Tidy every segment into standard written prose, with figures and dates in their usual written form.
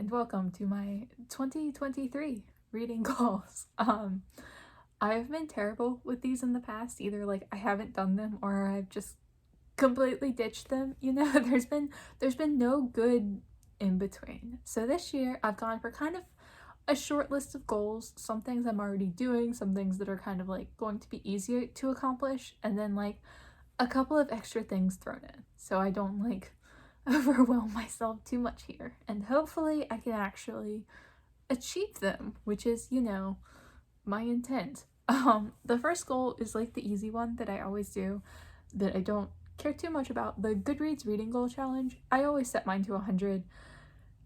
and welcome to my 2023 reading goals. I've been terrible with these in the past. Either like I haven't done them or I've just completely ditched them. There's been no good in between. So this year I've gone for kind of a short list of goals, some things I'm already doing, some things that are kind of like going to be easier to accomplish, and then like a couple of extra things thrown in. So I don't like overwhelm myself too much here, and hopefully I can actually achieve them, which is, my intent. The first goal is like the easy one that I always do, that I don't care too much about. The Goodreads reading goal challenge, I always set mine to 100.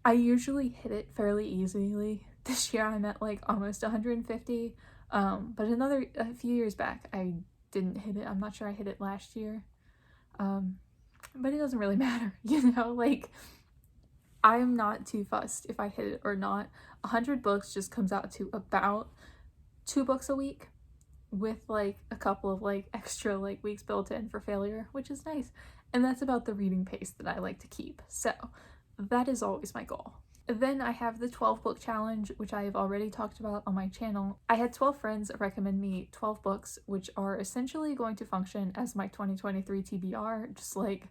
I usually hit it fairly easily. This year I'm at like almost 150, but a few years back I didn't hit it. I'm not sure I hit it last year. But it doesn't really matter, like I'm not too fussed if I hit it or not. 100 books just comes out to about 2 books a week, with like a couple of like extra like weeks built in for failure, which is nice. And that's about the reading pace that I like to keep. So that is always my goal. Then I have the 12 book challenge, which I have already talked about on my channel. I had 12 friends recommend me 12 books, which are essentially going to function as my 2023 TBR, just like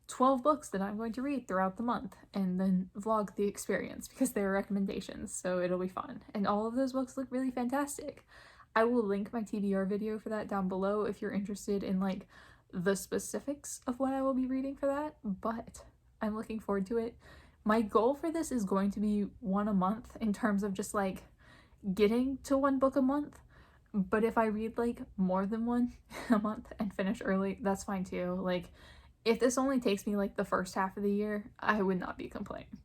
12 books that I'm going to read throughout the month and then vlog the experience because they're recommendations, so it'll be fun. And all of those books look really fantastic. I will link my TBR video for that down below if you're interested in like the specifics of what I will be reading for that, but I'm looking forward to it. My goal for this is going to be one a month in terms of just like getting to 1 book a month. But if I read like more than one a month and finish early, that's fine too. Like if this only takes me like the first half of the year, I would not be complaining.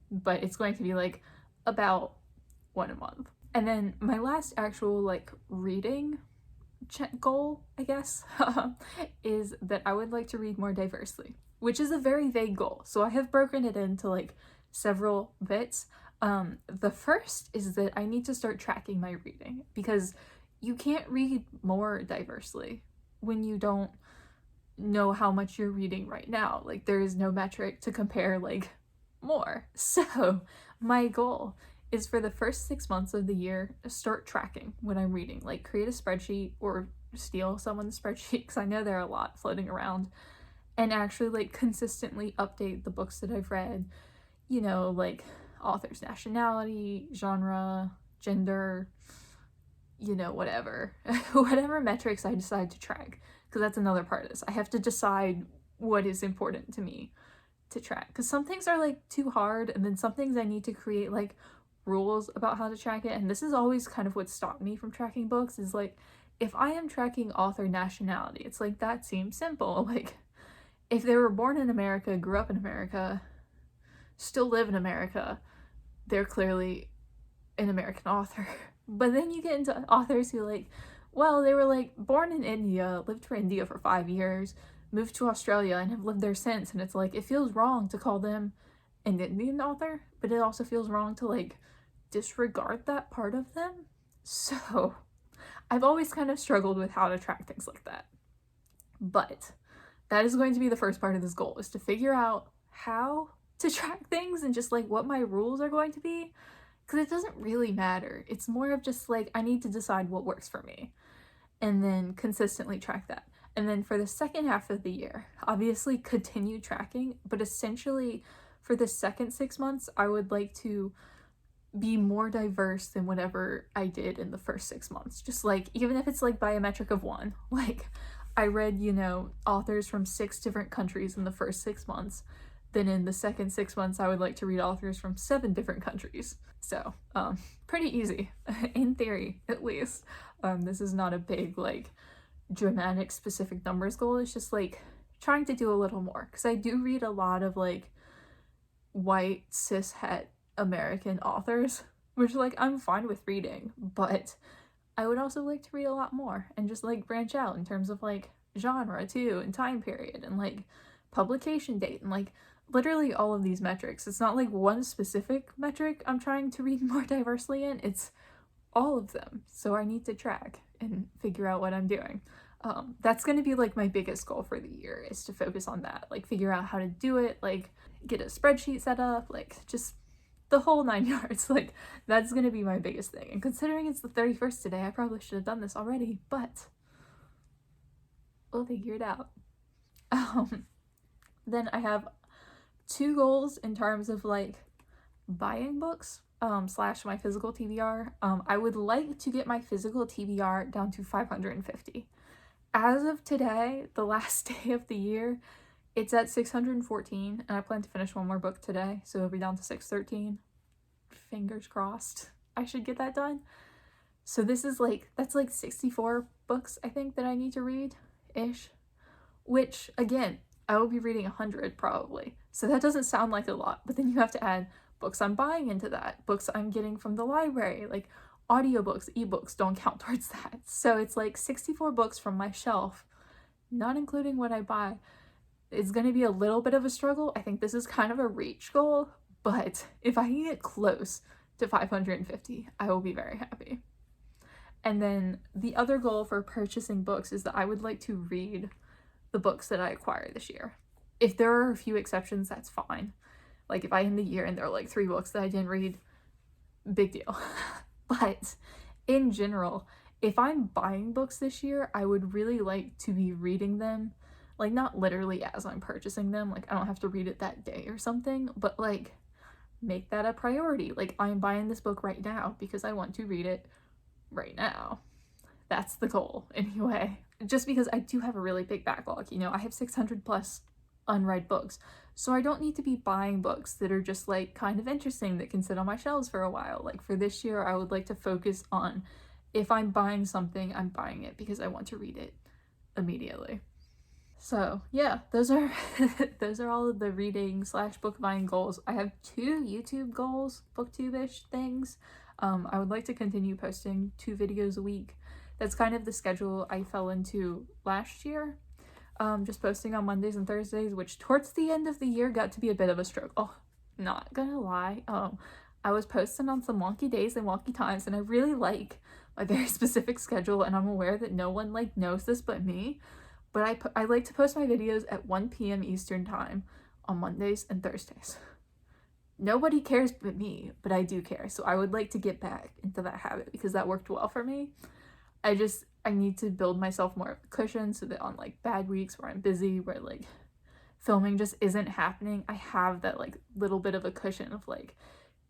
But it's going to be like about 1 a month. And then my last actual like reading goal, I guess, is that I would like to read more diversely, which is a very vague goal. So I have broken it into like several bits. The first is that I need to start tracking my reading, because you can't read more diversely when you don't know how much you're reading right now. Like there is no metric to compare like more. So my goal is for the first 6 months of the year, start tracking when I'm reading. Like create a spreadsheet or steal someone's spreadsheet, because I know there are a lot floating around, and actually like consistently update the books that I've read, like author's nationality, genre, gender, whatever. Whatever metrics I decide to track, because that's another part of this. I have to decide what is important to me to track, because some things are like too hard, and then some things I need to create like rules about how to track it. And this is always kind of what stopped me from tracking books, is like if I am tracking author nationality, it's like that seems simple. Like if they were born in America, grew up in America, still live in America, they're clearly an American author. But then you get into authors who like, well, they were like born in India, lived for India for 5 years, moved to Australia and have lived there since. And it's like, it feels wrong to call them an Indian author, but it also feels wrong to like disregard that part of them. So I've always kind of struggled with how to track things like that. But that is going to be the first part of this goal, is to figure out how to track things and just like what my rules are going to be, because it doesn't really matter. It's more of just like I need to decide what works for me and then consistently track that. And then for the second half of the year, obviously continue tracking, but essentially for the second 6 months, I would like to be more diverse than whatever I did in the first 6 months. Just like, even if it's like by a metric of 1, like I read, authors from 6 different countries in the first 6 months. Then in the second 6 months, I would like to read authors from 7 different countries. So, pretty easy, in theory, at least. This is not a big, like, dramatic specific numbers goal. It's just, like, trying to do a little more. Because I do read a lot of, like, white, cis-het American authors, which, like, I'm fine with reading. But I would also like to read a lot more and just, like, branch out in terms of, like, genre, too, and time period, and, like, publication date, and, like, literally all of these metrics. It's not like one specific metric I'm trying to read more diversely in, it's all of them. So I need to track and figure out what I'm doing. That's going to be like my biggest goal for the year, is to focus on that, like figure out how to do it, like get a spreadsheet set up, like just the whole 9 yards. Like, that's gonna be my biggest thing. And considering it's the 31st today, I probably should have done this already, but we'll figure it out. Then I have 2 goals in terms of like buying books slash my physical TBR. I would like to get my physical TBR down to 550. As of today, the last day of the year, it's at 614, and I plan to finish one more book today, so it'll be down to 613. Fingers crossed I should get that done. So this is like, that's like 64 books I think that I need to read ish, which again, I will be reading 100 probably, so that doesn't sound like a lot, but then you have to add books I'm buying into that, books I'm getting from the library, like audiobooks, ebooks don't count towards that. So it's like 64 books from my shelf, not including what I buy. It's going to be a little bit of a struggle. I think this is kind of a reach goal, but if I can get close to 550, I will be very happy. And then the other goal for purchasing books is that I would like to read the books that I acquire this year. If there are a few exceptions, that's fine. Like if I end the year and there are like 3 books that I didn't read, big deal. But in general, if I'm buying books this year, I would really like to be reading them, like not literally as I'm purchasing them, like I don't have to read it that day or something, but like make that a priority. Like I'm buying this book right now because I want to read it right now. That's the goal anyway. Just because I do have a really big backlog, you know, I have 600 plus unread books. So I don't need to be buying books that are just like kind of interesting that can sit on my shelves for a while. Like for this year, I would like to focus on, if I'm buying something, I'm buying it because I want to read it immediately. So yeah, those are those are all of the reading slash book buying goals. I have 2 YouTube goals, booktube-ish things. I would like to continue posting 2 videos a week. That's kind of the schedule I fell into last year. Just posting on Mondays and Thursdays, which towards the end of the year got to be a bit of a struggle. Oh, not gonna lie. I was posting on some wonky days and wonky times, and I really like my very specific schedule, and I'm aware that no one like knows this but me. But I like to post my videos at 1 p.m. Eastern time on Mondays and Thursdays. Nobody cares but me, but I do care. So I would like to get back into that habit because that worked well for me. I need to build myself more of a cushion so that on like bad weeks where I'm busy, where like filming just isn't happening, I have that like little bit of a cushion of like,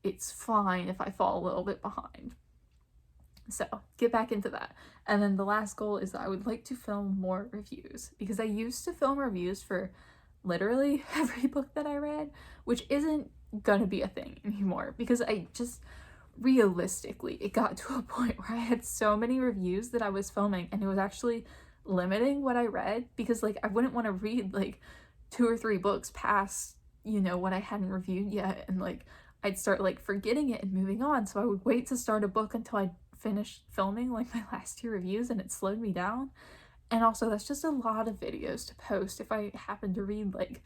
it's fine if I fall a little bit behind. So get back into that. And then the last goal is that I would like to film more reviews, because I used to film reviews for literally every book that I read, which isn't gonna be a thing anymore because I just, realistically, it got to a point where I had so many reviews that I was filming and it was actually limiting what I read, because like I wouldn't want to read like 2 or 3 books past, you know, what I hadn't reviewed yet, and like I'd start like forgetting it and moving on. So I would wait to start a book until I'd finished filming like my last 2 reviews, and it slowed me down. And also that's just a lot of videos to post if I happen to read like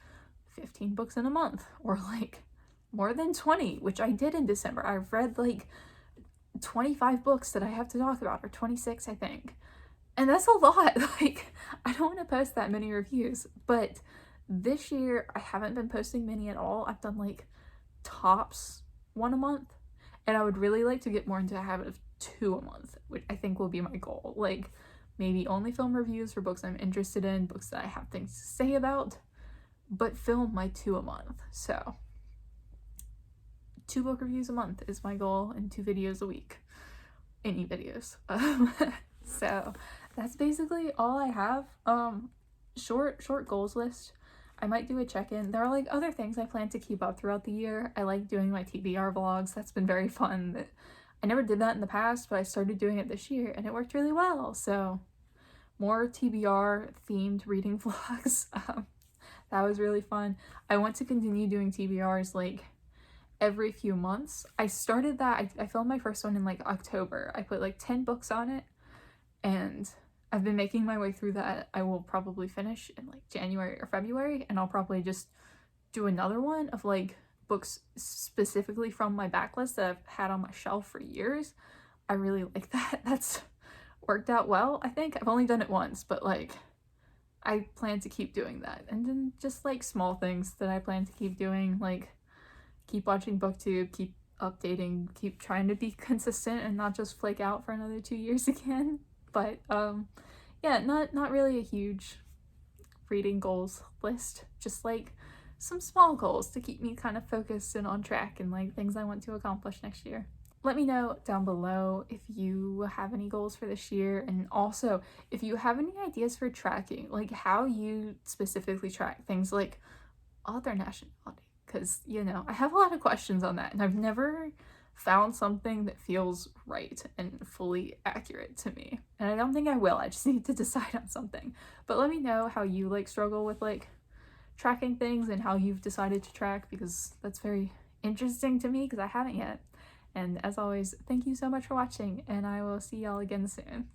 15 books in a month, or like more than 20, which I did in December. I've read like 25 books that I have to talk about, or 26 I think, and that's a lot. Like I don't want to post that many reviews, but this year I haven't been posting many at all. I've done like tops 1 a month, and I would really like to get more into a habit of 2 a month, which I think will be my goal. Like maybe only film reviews for books I'm interested in, books that I have things to say about, but film my 2 a month. So 2 book reviews a month is my goal, and 2 videos a week. Any videos. So that's basically all I have. Short goals list. I might do a check-in. There are like other things I plan to keep up throughout the year. I like doing my TBR vlogs. That's been very fun. I never did that in the past, but I started doing it this year and it worked really well. So more TBR themed reading vlogs. That was really fun. I want to continue doing TBRs like every few months. I started that, I filmed my first one in like October. I put like 10 books on it, and I've been making my way through that. I will probably finish in like January or February, and I'll probably just do another one of like books specifically from my backlist that I've had on my shelf for years. I really like that. That's worked out well, I think. I've only done it once, but like I plan to keep doing that. And then just like small things that I plan to keep doing, like keep watching booktube, keep updating, keep trying to be consistent and not just flake out for another 2 years again. But yeah, not really a huge reading goals list, just like some small goals to keep me kind of focused and on track and like things I want to accomplish next year. Let me know down below if you have any goals for this year, and also if you have any ideas for tracking, like how you specifically track things like other nationality, because you know I have a lot of questions on that and I've never found something that feels right and fully accurate to me, and I don't think I will. I just need to decide on something. But let me know how you like struggle with like tracking things and how you've decided to track, because that's very interesting to me because I haven't yet. And as always, thank you so much for watching, and I will see y'all again soon.